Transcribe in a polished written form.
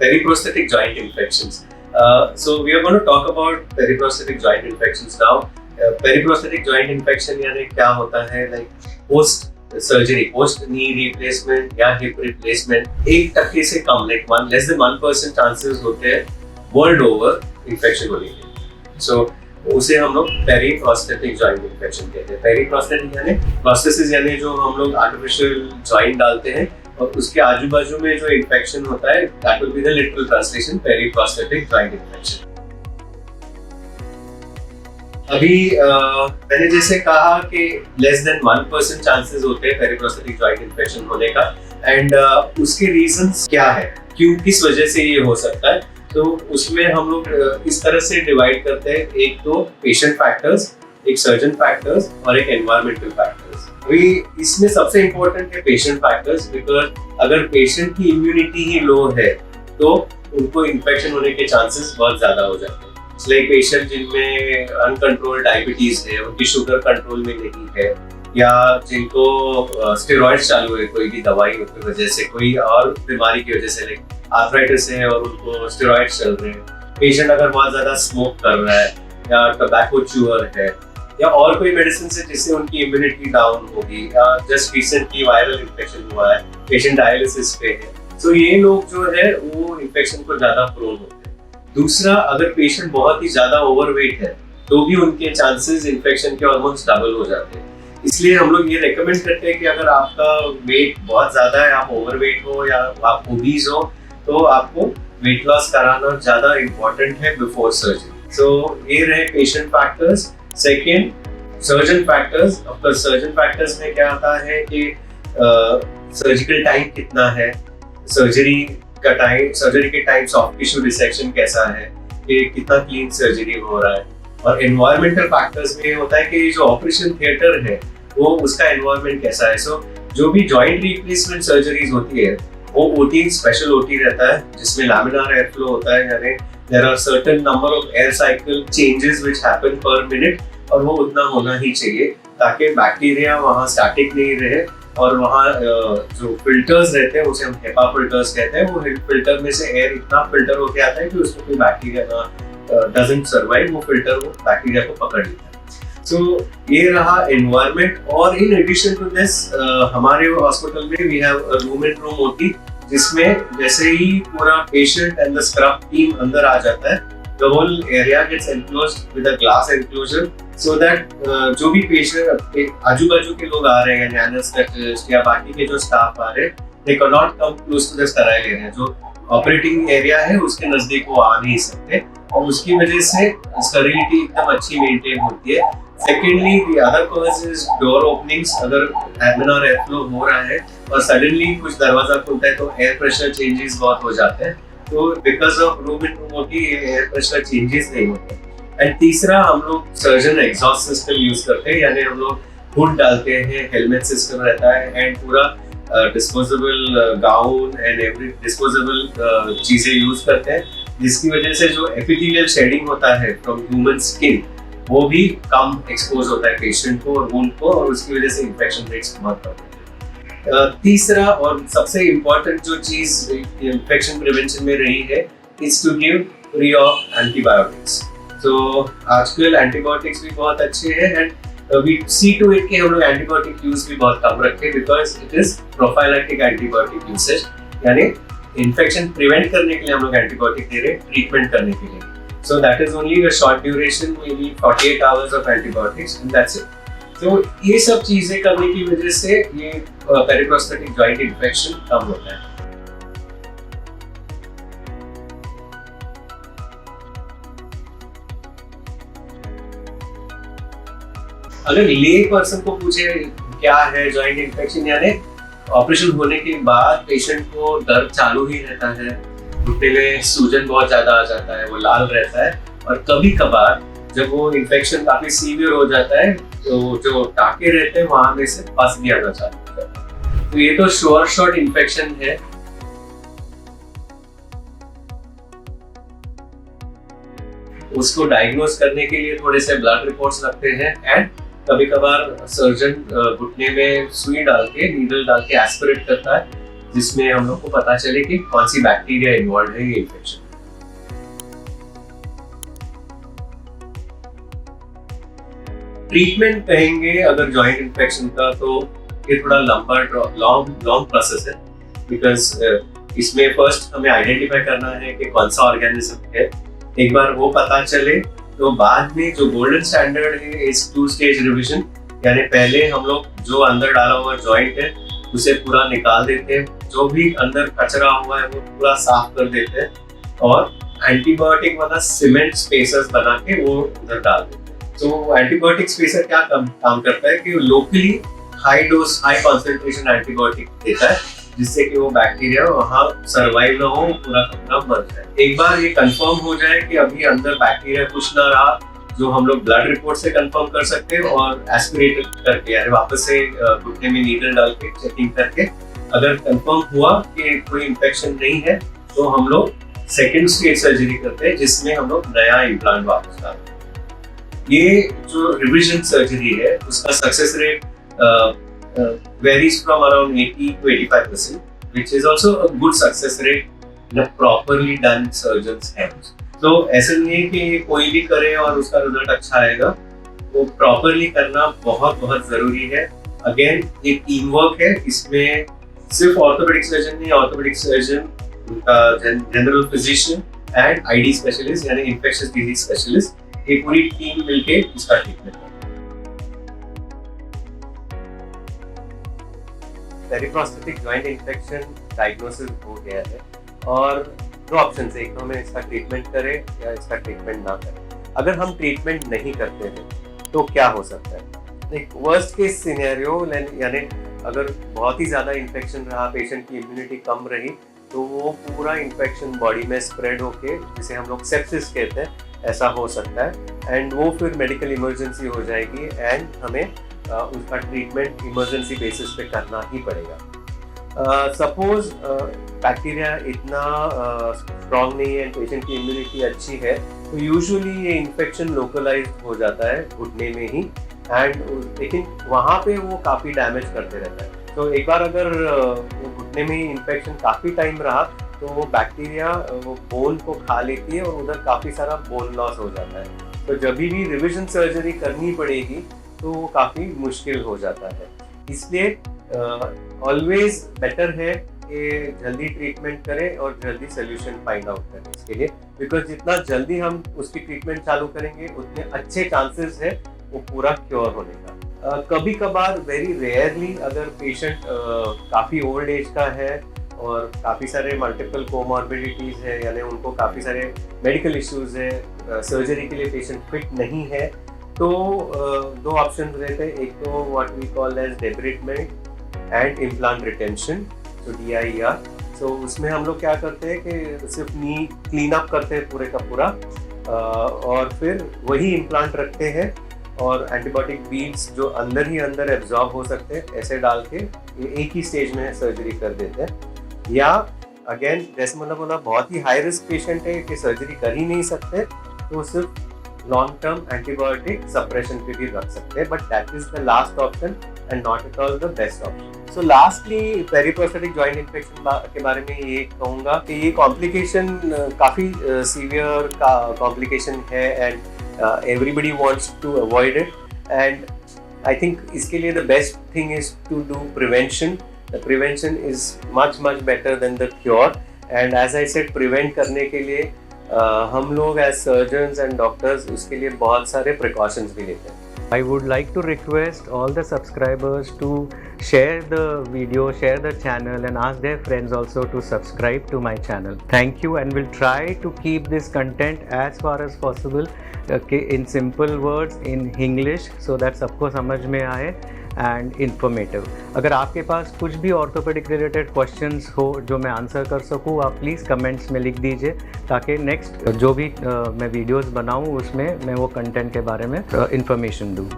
periprosthetic joint infections. So we are going to talk about periprosthetic joint infections now. Periprosthetic joint infection यानी क्या होता है, like post surgery, post knee replacement या hip replacement 1% से कम, like less than 1% chances होते हैं world over infection होने के। सो उसे हम लोग पेरीप्रोस्थेटिक जॉइंट इन्फेक्शन कहते हैं। पेरीप्रोस्थेटिक यानी प्रोस्थेसिस यानी जो हम लोग आर्टिफिशियल जॉइंट डालते हैं और उसके आजू बाजू में जो इन्फेक्शन होता है, that will be the literal translation periprosthetic joint infection. अभी मैंने जैसे कहा कि लेस देन 1% चांसेस होते हैं पेरीप्रोस्थेटिक जॉइंट इन्फेक्शन होने का, एंड उसके रीजंस क्या है, क्यों, किस वजह से ये हो सकता है। तो उसमें हम लोग इस तरह से डिवाइड करते हैं, एक तो पेशेंट फैक्टर्स, एक सर्जन फैक्टर्स और एक एनवायरमेंटल फैक्टर्स। अभी इसमें सबसे इम्पोर्टेंट है पेशेंट फैक्टर्स, बिकॉज अगर पेशेंट की इम्यूनिटी ही लो है तो उनको इन्फेक्शन होने के चांसेस बहुत ज्यादा हो जाते हैं। लाइक पेशेंट जिनमें अनकंट्रोल्ड डायबिटीज है, उनकी शुगर कंट्रोल में नहीं है, या जिनको स्टेरॉइड्स चालू है कोई भी दवाई की वजह से, कोई और बीमारी की वजह से, लाइक आर्थराइटिस है और उनको स्टेरॉइड्स चल रहे हैं। पेशेंट अगर बहुत ज्यादा स्मोक कर रहा है या टबैको च्यूअर है या और कोई मेडिसिन से जिससे उनकी इम्यूनिटी डाउन होगी, या जस्ट रिसेंटली वायरल इन्फेक्शन हुआ है, पेशेंट डायलिसिस पे है, तो ये लोग जो है वो इन्फेक्शन को ज्यादा प्रोन होते हैं। दूसरा, अगर पेशेंट बहुत ही ज्यादा ओवरवेट है तो भी उनके चांसेस इन्फेक्शन के ऑलमोस्ट डबल हो जाते हैं। इसलिए हम लोग ये रेकमेंड करते हैं कि अगर आपका वेट बहुत ज्यादा है, आप ओवरवेट हो या आप ओबीज हो, तो आपको वेट लॉस कराना ज्यादा इम्पोर्टेंट है बिफोर सर्जरी। सो ये रहे patient factors. Second, surgeon factors. अब सर्जन फैक्टर्स में क्या आता है कि सर्जिकल टाइम कितना है, सर्जरी का टाइम, सर्जरी के टाइम सॉफ्ट टिश्यू डिसेक्शन कैसा है, कि कितना क्लीन सर्जरी हो रहा है। और एनवायरमेंटल फैक्टर्स में होता है कि जो ऑपरेशन थिएटर है वो उसका एनवायरमेंट कैसा है। सो जो भी जॉइंट रिप्लेसमेंट सर्जरीज होती है वो ओटी, स्पेशल ओटी रहता है जिसमें लैमिनार एयर फ्लो होता है, यानी there are certain number of air cycle changes which happen per minute, और वो उतना होना ही चाहिए ताकि बैक्टीरिया वहाँ स्टैटिक नहीं रहे, और वहाँ जो फिल्टर्स रहते हैं उसे हम हेपा फिल्टर्स कहते हैं, वो फिल्टर में से एयर इतना फिल्टर होके आता है कि उसमें कोई बैक्टीरिया ना डजंट सर्वाइव, वो फिल्टर वो बैक्टीरिया को पकड़ लेता है। सो ये रहा एनवायरनमेंट। और इन एडिशन टू दिस हमारे हॉस्पिटल में we have a room in room OT, जिसमें जैसे ही पूरा patient and the scrub team अंदर आ जाता है, the whole area gets enclosed with a glass enclosure so that जो भी पेशेंट, आजू बाजू के लोग आ रहे हैं, एनेस्थेटिस्ट या बाकी के जो स्टाफ आ रहे हैं, they cannot come close to the sterile area। जो ऑपरेटिंग एरिया है उसके नजदीक वो आ नहीं सकते, और उसकी वजह से स्टेरिलिटी एकदम अच्छी मेंटेन होती है। Secondly, the other cause is door openings. अगर लैमिनार एयर फ्लो हो रहा है और सडनली कुछ दरवाजा खुलता है तो एयर प्रेशर चेंजेस बहुत हो जाते हैं, तो because of room in room OT air pressure changes नहीं होते। एंड तीसरा, हम लोग सर्जन एग्जॉस्ट सिस्टम यूज करते हैं, यानी हम लोग हुड डालते हैं, हेलमेट सिस्टम रहता है, एंड पूरा disposable gown and every disposable चीजें यूज करते हैं, जिसकी वजह से जो एपिथेलियल शेडिंग होता है फ्रॉम ह्यूमन स्किन वो भी कम एक्सपोज होता है पेशेंट को और वुंड को, और उसकी वजह से इन्फेक्शन रेट्स बहुत कम होते हैं। तीसरा और सबसे इम्पोर्टेंट जो चीज इन्फेक्शन प्रिवेंशन में रही है, is to give free of antibiotics. तो आजकल एंटीबायोटिक्स भी बहुत अच्छे हैं, and we see to it कि हम लोग एंटीबायोटिक यूज भी बहुत कम रखें, because it is prophylactic antibiotic usage, यानी इन्फेक्शन प्रिवेंट करने के लिए हम लोग एंटीबायोटिक दे रहे हैं, ट्रीटमेंट करने के लिए। So that is only a short duration, maybe 48 hours of antibiotics, and that's it. So ये सब चीजें करने की वजह से ये पेरिप्रोस्थेटिक जॉइंट इन्फेक्शन कम होता है। अगर ले पर्सन को पूछे क्या है जॉइंट इन्फेक्शन, यानी ऑपरेशन होने के बाद पेशेंट को दर्द चालू ही रहता है, घुटने में सूजन बहुत ज्यादा आ जाता है, वो लाल रहता है, और कभी कभार जब वो इन्फेक्शन काफी सीवियर हो जाता है तो जो टाके रहते हैं वहां में से पस भी आना चालू हो जाता है। तो ये तो श्योर शॉट इन्फेक्शन है। उसको डायग्नोज करने के लिए थोड़े से ब्लड रिपोर्ट्स लगते हैं, एंड कभी कभार सर्जन घुटने में सुई डाल के, नीडल डाल के एस्पिरेट करता है, जिसमें हम लोग को पता चले कि कौन सी बैक्टीरिया इन्वॉल्व है ये इन्फेक्शन। ट्रीटमेंट कहेंगे अगर जॉइंट इन्फेक्शन का तो ये थोड़ा लॉन्ग प्रोसेस है, बिकॉज इसमें फर्स्ट हमें आइडेंटिफाई करना है कि कौन सा ऑर्गेनिज्म है। एक बार वो पता चले तो बाद में जो गोल्डन स्टैंडर्ड है इज 2 स्टेज रिविजन, यानी पहले हम लोग जो अंदर डाला हुआ जॉइंट है उसे पूरा निकाल देते हैं, जो भी अंदर कचरा हुआ है वो पूरा साफ कर देते हैं और एंटीबायोटिक वाला सीमेंट स्पेसर्स बना के वो उधर डाल देते हैं। तो एंटीबायोटिक स्पेसर क्या काम करता है कि locally high dose high concentration antibiotic देता है, जिससे कि वो बैक्टीरिया वहाँ सर्वाइव ना हो, पूरा का पूरा मर जाए। एक बार ये कंफर्म हो जाए कि अभी अंदर बैक्टीरिया कुछ ना रहा, जो हम लोग ब्लड रिपोर्ट से कंफर्म कर सकते हैं और एस्पिरेट करके यानी वापस से घुटने में नीडल डाल के चेकिंग करके अगर कंफर्म हुआ कि कोई इन्फेक्शन नहीं है तो हम लोग सेकेंड स्टेज सर्जरी करते हैं, जिसमें हम लोग नया इम्प्लांट वापस डालते हैं। ये जो रिविजन सर्जरी है उसका success rate varies from around 80 to 85%, which is also a good success rate in a properly done surgeon's hands. तो ऐसा नहीं है कि कोई भी करे और उसका रिजल्ट अच्छा आएगा, वो प्रॉपरली करना बहुत बहुत जरूरी है। अगेन ये टीम वर्क है, इसमें सिर्फ ऑर्थोपेडिक सर्जन नहीं, orthopaedic surgeon, general physician and ID specialist यानी इन्फेक्शियस डिजीज स्पेशलिस्ट, ये पूरी टीम मिलके इसका ट्रीटमेंट करती है। पेरिप्रोस्थेटिक जॉइंट इन्फेक्शन डायग्नोसिस हो गया है और 2 ऑप्शन है, एक तो हमें इसका ट्रीटमेंट करें या इसका ट्रीटमेंट ना करें। अगर हम ट्रीटमेंट नहीं करते हैं तो क्या हो सकता है? एक वर्स्ट केस सिनेरियो यानी अगर बहुत ही ज़्यादा इन्फेक्शन रहा, पेशेंट की इम्यूनिटी कम रही, तो वो पूरा इन्फेक्शन बॉडी में स्प्रेड होके, जिसे हम लोग सेप्सिस कहते हैं, ऐसा हो सकता है एंड वो फिर मेडिकल इमरजेंसी हो जाएगी एंड हमें उसका ट्रीटमेंट इमरजेंसी बेसिस पे करना ही पड़ेगा। सपोज बैक्टीरिया इतना स्ट्रॉन्ग नहीं है, पेशेंट की इम्यूनिटी अच्छी है, तो यूजुअली ये इन्फेक्शन लोकलाइज्ड हो जाता है घुटने में ही एंड लेकिन वहाँ पे वो काफ़ी डैमेज करते रहता है। तो एक बार अगर वो घुटने में ही इन्फेक्शन काफ़ी टाइम रहा तो वो बैक्टीरिया वो बोन को खा लेती है और उधर काफ़ी सारा बोन लॉस हो जाता है। तो जब भी रिविजन सर्जरी करनी पड़ेगी तो वो काफ़ी मुश्किल हो जाता है। इसलिए ऑलवेज बेटर है कि जल्दी ट्रीटमेंट करें और जल्दी सोल्यूशन फाइंड आउट करें इसके लिए, बिकॉज जितना जल्दी हम उसकी ट्रीटमेंट चालू करेंगे उतने अच्छे चांसेस है वो पूरा क्योर होने का। कभी कभार वेरी रेयरली अगर पेशेंट काफ़ी ओल्ड एज का है और काफ़ी सारे मल्टीपल कोमॉर्बिडिटीज़ है, यानी उनको काफ़ी सारे मेडिकल इश्यूज है, सर्जरी के लिए पेशेंट फिट नहीं है, तो 2 ऑप्शन रहते हैं। एक तो what we call as debridement and implant retention, तो DIER। तो उसमें हम लोग क्या करते हैं कि सिर्फ नी क्लीन अप करते हैं पूरे का पूरा और फिर वही इम्प्लांट रखते हैं और एंटीबायोटिक बीड्स जो अंदर ही अंदर एब्जॉर्ब हो सकते हैं ऐसे डाल के एक ही स्टेज में सर्जरी कर देते हैं। या अगेन जैसे मैंने बोला बहुत ही हाई रिस्क पेशेंट है कि सर्जरी कर ही नहीं सकते, तो सिर्फ लॉन्ग टर्म एंटीबायोटिक सप्रेशन पे भी रख सकते हैं, but that is the last option and not at all the best option. So lastly periprosthetic joint infection के बारे में ये कहूँगा कि ये कॉम्प्लिकेशन काफ़ी सीवियर का कॉम्प्लिकेशन है and everybody wants to avoid it and I think इसके लिए the best thing is to do prevention. The prevention is much better than the cure and as I said prevent करने के लिए हम लोग as surgeons and doctors उसके लिए बहुत सारे प्रिकॉशंस भी लेते हैं। I would like to request all the subscribers to share the video, share the channel and ask their friends also to subscribe to my channel. Thank you and we'll try to keep this content as far as possible in simple words in English so that सबको समझ में आए and informative. अगर आपके पास कुछ भी orthopaedic related questions हो जो मैं आंसर कर सकूँ, आप प्लीज़ कमेंट्स में लिख दीजिए ताकि नेक्स्ट जो भी मैं वीडियोस बनाऊँ उसमें मैं वो कंटेंट के बारे में इंफॉर्मेशन दूँ।